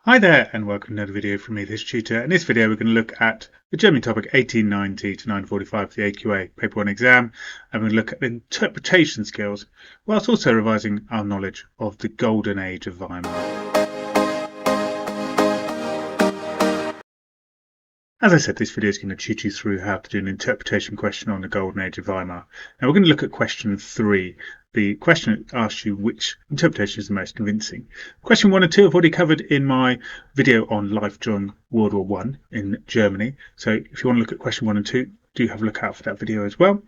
Hi there and welcome to another video from me, this tutor. In this video we're going to look at the German topic 1890 to 945 for the AQA Paper 1 exam, and we're going to look at interpretation skills whilst also revising our knowledge of the golden age of Weimar. As I said, this video is going to tutor you through how to do an interpretation question on the golden age of Weimar. Now we're going to look at question 3. The question asks you which interpretation is the most convincing. Question 1 and 2 I've already covered in my video on life during World War One in Germany. So if you want to look at question 1 and 2, do have a look out for that video as well.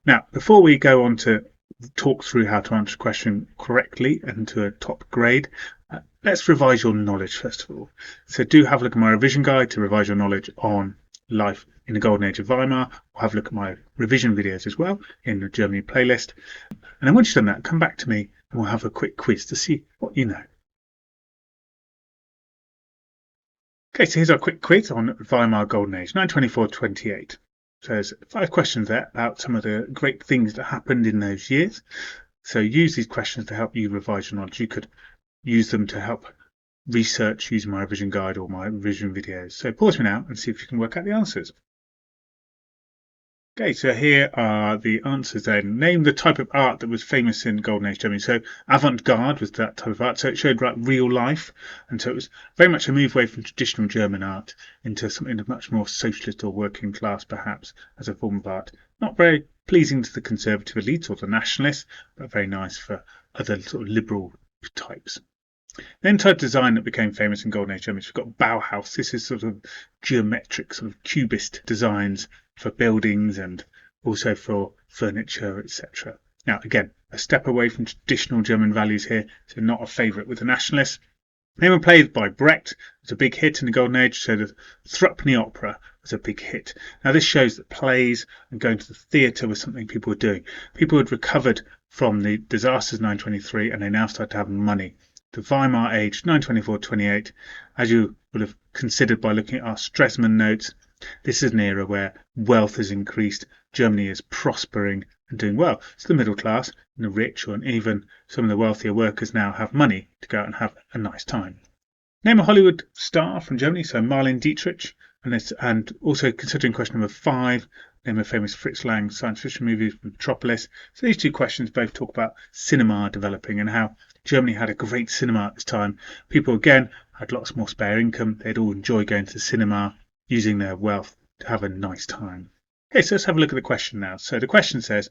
Now, before we go on to talk through how to answer a question correctly and to a top grade, let's revise your knowledge first of all. So do have a look at my revision guide to revise your knowledge on life in the golden age of Weimar. Or have a look at my revision videos as well in the Germany playlist. And then once you've done that, come back to me and we'll have a quick quiz to see what you know. Okay, so here's our quick quiz on Weimar Golden Age, 924-28. So there's 5 questions there about some of the great things that happened in those years. So use these questions to help you revise your knowledge. You could use them to help research using my revision guide or my revision videos. So pause me now and see if you can work out the answers. Okay, so here are the answers then. Name the type of art that was famous in Golden Age Germany. So avant-garde was that type of art. So it showed like real life. And so it was very much a move away from traditional German art into something much more socialist or working class, perhaps, as a form of art. Not very pleasing to the conservative elite or the nationalists, but very nice for other sort of liberal types. Then type of design that became famous in Golden Age Germany. We've got Bauhaus. This is sort of geometric, sort of cubist designs for buildings and also for furniture, etc. Now, again, a step away from traditional German values here, so not a favourite with the nationalists. They were played by Brecht. It was a big hit in the Golden Age, so the Thrupney Opera was a big hit. Now, this shows that plays and going to the theatre was something people were doing. People had recovered from the disasters of 923 and they now started to have money. The Weimar age, 924-28, as you would have considered by looking at our Stresemann notes, this is an era where wealth has increased, Germany is prospering and doing well. So the middle class and the rich, and even some of the wealthier workers now have money to go out and have a nice time. Name a Hollywood star from Germany, so Marlene Dietrich, and also considering question number 5, name a famous Fritz Lang science fiction movie, Metropolis. So these 2 questions both talk about cinema developing and how Germany had a great cinema at this time. People, again, had lots more spare income. They'd all enjoy going to the cinema, using their wealth to have a nice time. Okay, so let's have a look at the question now. So the question says,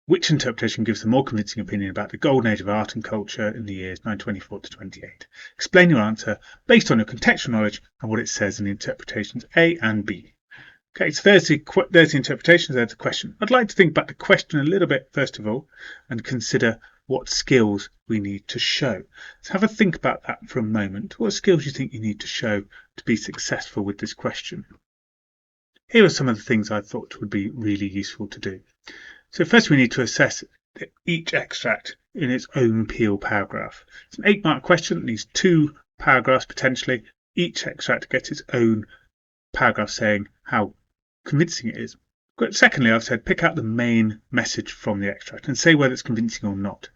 which interpretation gives the more convincing opinion about the golden age of art and culture in the years 924-28? Explain your answer based on your contextual knowledge and what it says in the interpretations A and B. Okay, so there's the interpretations, there's the question. I'd like to think about the question a little bit, first of all, and consider what skills we need to show. So have a think about that for a moment. What skills do you think you need to show to be successful with this question? Here are some of the things I thought would be really useful to do. So first we need to assess each extract in its own Peel paragraph. It's an 8-mark question that needs 2 paragraphs potentially. Each extract gets its own paragraph saying how convincing it is. But secondly, I've said pick out the main message from the extract and say whether it's convincing or not,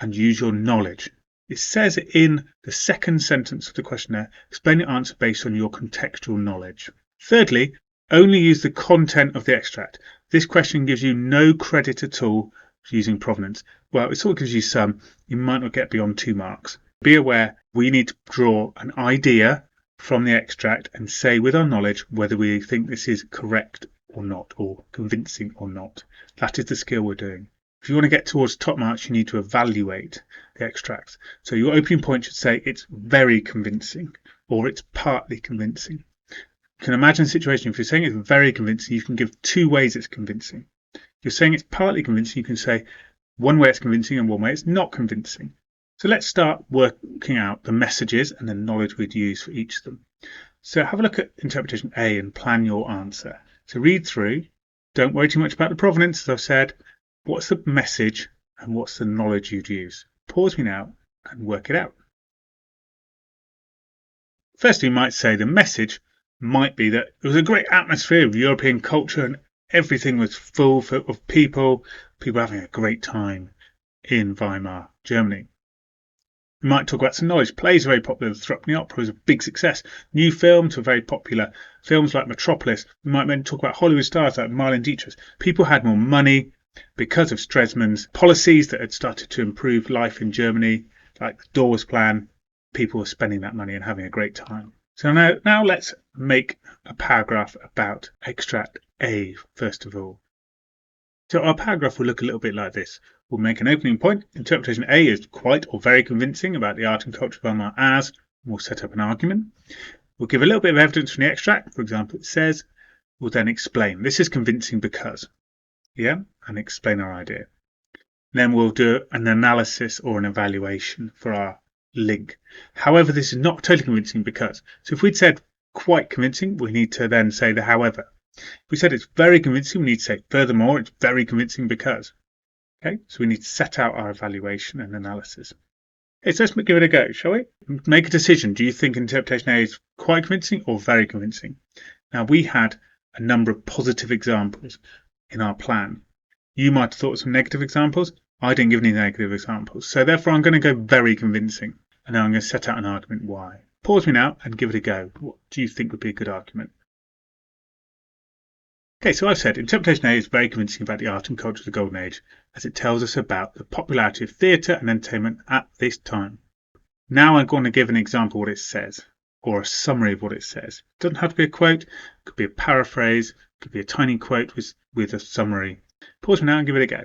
and use your knowledge. It says in the second sentence of the questionnaire, explain your answer based on your contextual knowledge. Thirdly, only use the content of the extract. This question gives you no credit at all for using provenance. Well, it sort of gives you some. You might not get beyond 2 marks. Be aware we need to draw an idea from the extract and say with our knowledge whether we think this is correct or not, or convincing or not. That is the skill we're doing. If you want to get towards top marks, you need to evaluate the extracts. So your opening point should say it's very convincing or it's partly convincing. You can imagine a situation, if you're saying it's very convincing, you can give 2 ways it's convincing. If you're saying it's partly convincing, you can say one way it's convincing and one way it's not convincing. So let's start working out the messages and the knowledge we'd use for each of them. So have a look at interpretation A and plan your answer. So read through. Don't worry too much about the provenance, as I've said. What's the message and what's the knowledge you'd use? Pause me now and work it out. Firstly, you might say the message might be that it was a great atmosphere of European culture and everything was full of people having a great time in Weimar, Germany. We might talk about some knowledge. Plays are very popular. The Threepenny Opera was a big success. New films were very popular. Films like Metropolis. We might then talk about Hollywood stars like Marlene Dietrich. People had more money because of Stresemann's policies that had started to improve life in Germany, like the Dawes Plan. People were spending that money and having a great time. So now let's make a paragraph about extract A first of all. So our paragraph will look a little bit like this. We'll make an opening point. Interpretation A is quite or very convincing about the art and culture of Weimar as. We'll set up an argument. We'll give a little bit of evidence from the extract. For example, it says, we'll then explain. This is convincing because. Yeah, and explain our idea. Then we'll do an analysis or an evaluation for our link. However, this is not totally convincing because. So if we'd said quite convincing, we need to then say the however. If we said it's very convincing, we need to say furthermore, it's very convincing because. Okay, so we need to set out our evaluation and analysis. Okay, so let's give it a go, shall we? Make a decision. Do you think interpretation A is quite convincing or very convincing? Now, we had a number of positive examples in our plan. You might have thought of some negative examples. I didn't give any negative examples. So therefore, I'm going to go very convincing. And now I'm going to set out an argument why. Pause me now and give it a go. What do you think would be a good argument? Okay, so I've said interpretation A is very convincing about the art and culture of the Golden Age, as it tells us about the popularity of theatre and entertainment at this time. Now I'm going to give an example of what it says, or a summary of what it says. It doesn't have to be a quote, it could be a paraphrase, it could be a tiny quote with a summary. Pause me now and give it a go.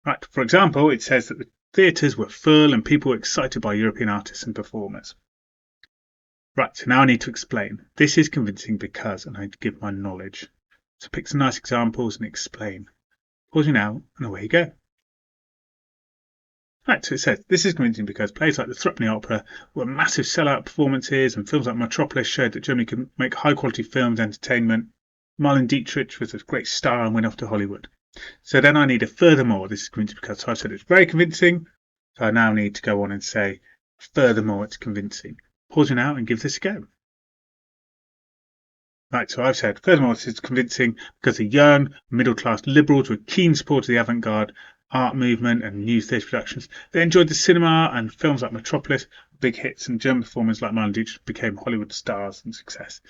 Right, for example, it says that the theatres were full and people were excited by European artists and performers. Right, so now I need to explain. This is convincing because, and I give my knowledge. So pick some nice examples and explain. Pause me now, and away you go. Right, so it says, this is convincing because plays like the Threepenny Opera were massive sellout performances, and films like Metropolis showed that Germany could make high-quality films entertainment. Marlene Dietrich was a great star and went off to Hollywood. So then I need a furthermore. This is convincing because, so I've said it's very convincing. So I now need to go on and say, furthermore, it's convincing. Pause me now and give this a go. Right, so I've said, furthermore, this is convincing because the young, middle-class liberals were keen supporters of the avant-garde art movement and new theatre productions. They enjoyed the cinema and films like Metropolis, big hits, and German performers like Marlene Dietrich became Hollywood stars and success.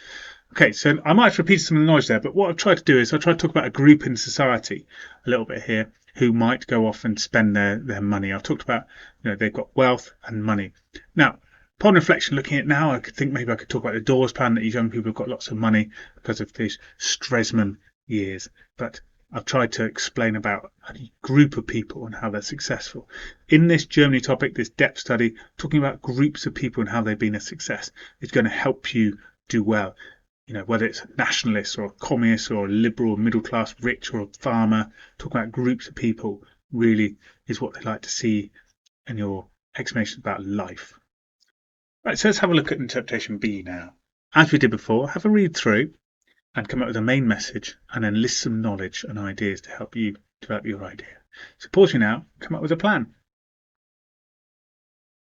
Okay, so I might have repeated some of the knowledge there, but what I've tried to do is I tried to talk about a group in society a little bit here who might go off and spend their money. I've talked about, they've got wealth and money. Now, upon reflection, looking at it now, I could think maybe I could talk about the Dawes Plan, that these young people have got lots of money because of these Stresemann years. But I've tried to explain about a group of people and how they're successful. In this Germany topic, this depth study, talking about groups of people and how they've been a success is going to help you do well. Whether it's a nationalist or a communist or a liberal, middle class, rich or a farmer, talking about groups of people really is what they like to see in your explanations about life. Right, so let's have a look at interpretation B now. As we did before, have a read through and come up with a main message and then list some knowledge and ideas to help you develop your idea. So pause me now and come up with a plan.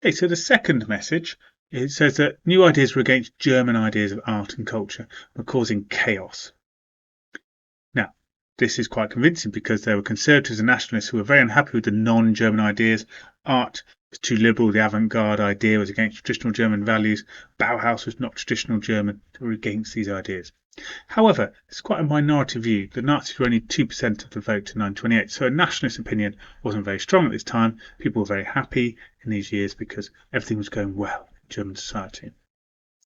Okay, so the second message, it says that new ideas were against German ideas of art and culture, were causing chaos. Now, this is quite convincing because there were conservatives and nationalists who were very unhappy with the non-German ideas. Art was too liberal, the avant-garde idea was against traditional German values, Bauhaus was not traditional German, they were against these ideas. However, it's quite a minority view. The Nazis were only 2% of the vote in 1928, so a nationalist opinion wasn't very strong at this time. People were very happy in these years because everything was going well in German society.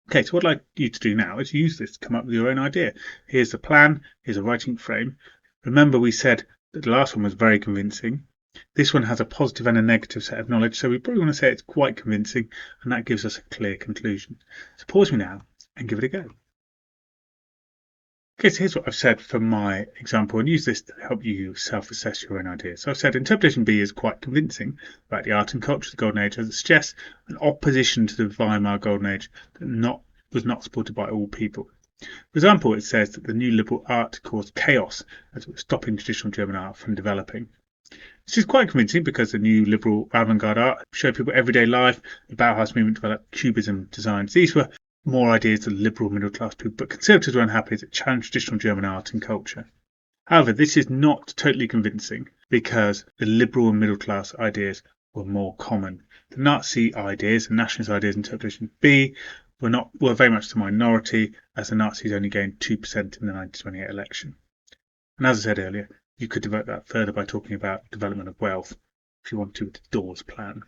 Okay, so what I'd like you to do now is use this to come up with your own idea. Here's the plan, here's a writing frame. Remember we said that the last one was very convincing. This one has a positive and a negative set of knowledge, so we probably want to say it's quite convincing, and that gives us a clear conclusion. So pause me now and give it a go. Okay, so here's what I've said for my example, and use this to help you self-assess your own ideas. So I've said interpretation B is quite convincing about the art and culture of the Golden Age, as it suggests an opposition to the Weimar Golden Age that was not supported by all people. For example, it says that the new liberal art caused chaos as it was stopping traditional German art from developing. This is quite convincing because the new liberal avant-garde art showed people everyday life. The Bauhaus movement developed cubism designs. These were more ideas of liberal middle-class people, but conservatives were unhappy as it challenged traditional German art and culture. However, this is not totally convincing because the liberal and middle-class ideas were more common. The Nazi ideas and nationalist ideas interpretation B were very much the minority, as the Nazis only gained 2% in the 1928 election. And as I said earlier, you could develop that further by talking about development of wealth if you want to with the Dawes plan.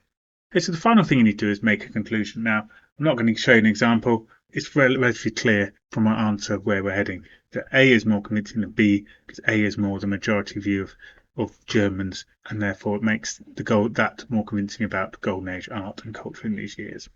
Okay, so the final thing you need to do is make a conclusion. Now, I'm not going to show you an example. It's relatively clear from my answer where we're heading that A is more convincing than B because A is more the majority view of Germans, and therefore it makes that more convincing about the Golden Age art and culture in these years.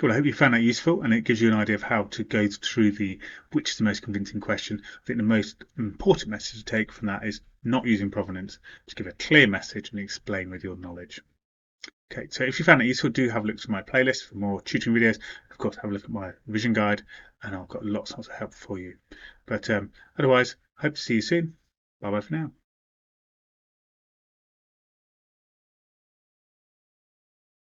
Well, I hope you found that useful and it gives you an idea of how to go through which is the most convincing question. I think the most important message to take from that is not using provenance, to give a clear message and explain with your knowledge. Okay, so if you found it useful, do have a look to my playlist for more tutoring videos. Of course, have a look at my revision guide and I've got lots of help for you. But otherwise, I hope to see you soon. Bye bye for now.